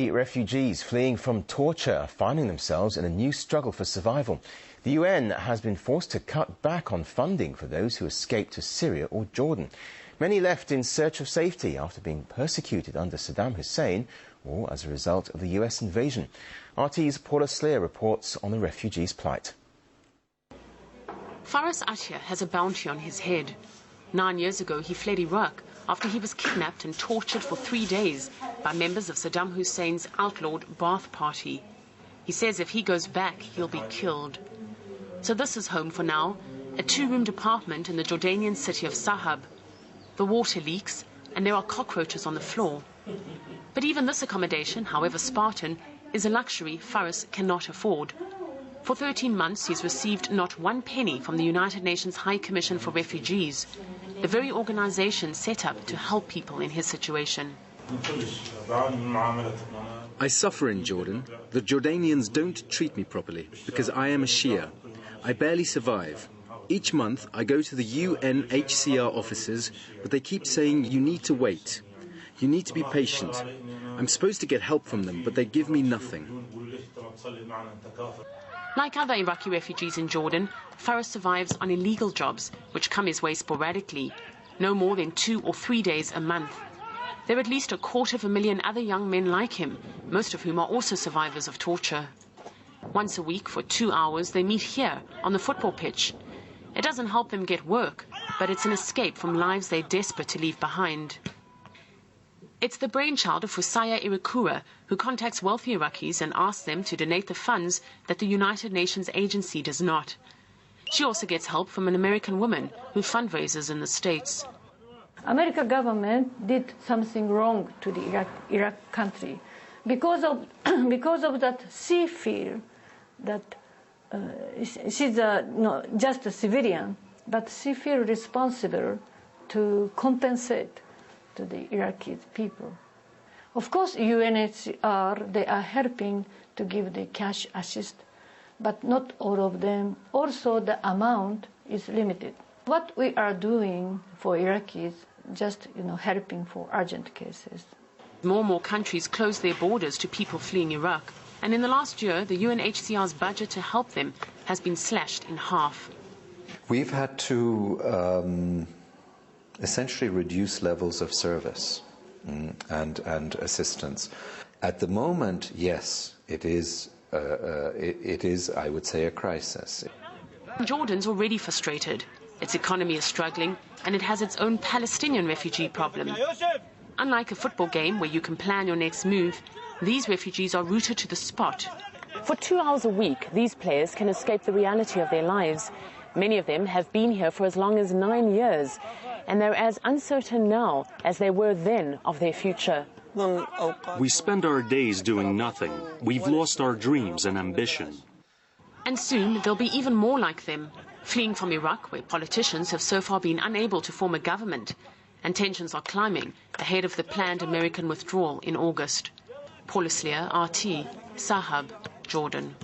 Refugees fleeing from torture are finding themselves in a new struggle for survival. The UN has been forced to cut back on funding for those who escaped to Syria or Jordan. Many left in search of safety after being persecuted under Saddam Hussein or as a result of the US invasion. RT's Paula Sleer reports on the refugees' plight. Faris Atia has a bounty on his head. 9 years ago, he fled Iraq after he was kidnapped and tortured for 3 days by members of Saddam Hussein's outlawed Ba'ath Party. He says if he goes back, he'll be killed. So this is home for now, a 2-room apartment in the Jordanian city of Sahab. The water leaks and there are cockroaches on the floor. But even this accommodation, however Spartan, is a luxury Faris cannot afford. For 13 months, he's received not 1 penny from the United Nations High Commission for Refugees, the very organization set up to help people in his situation. I suffer in Jordan. The Jordanians don't treat me properly because I am a Shia. I barely survive. Each month I go to the UNHCR offices, but they keep saying you need to wait. You need to be patient. I'm supposed to get help from them, but they give me nothing. Like other Iraqi refugees in Jordan, Faris survives on illegal jobs, which come his way sporadically, no more than 2 or 3 days a month. There are at least 250,000 other young men like him, most of whom are also survivors of torture. Once a week for 2 hours, they meet here on the football pitch. It doesn't help them get work, but it's an escape from lives they're desperate to leave behind. It's the brainchild of Fusaya Iraqura, who contacts wealthy Iraqis and asks them to donate the funds that the United Nations agency does not. She also gets help from an American woman who fundraises in the States. American government did something wrong to the Iraq country because of that she feel that she's not just a civilian, but she feel responsible to compensate to the Iraqi people. Of course, UNHCR, they are helping to give the cash assist, but not all of them. Also, the amount is limited. What we are doing for Iraqis, just helping for urgent cases. More and more countries close their borders to people fleeing Iraq, and in the last year, the UNHCR's budget to help them has been slashed in half. We've had to essentially reduce levels of service and assistance. At the moment, yes, it is, I would say, a crisis. Jordan's already frustrated. Its economy is struggling, and it has its own Palestinian refugee problem. Unlike a football game where you can plan your next move, these refugees are rooted to the spot. For 2 hours a week, these players can escape the reality of their lives. Many of them have been here for as long as 9 years, and they're as uncertain now as they were then of their future. We spend our days doing nothing. We've lost our dreams and ambition. And soon there'll be even more like them, fleeing from Iraq, where politicians have so far been unable to form a government, and tensions are climbing ahead of the planned American withdrawal in August. Paula Sleer, RT, Sahab, Jordan.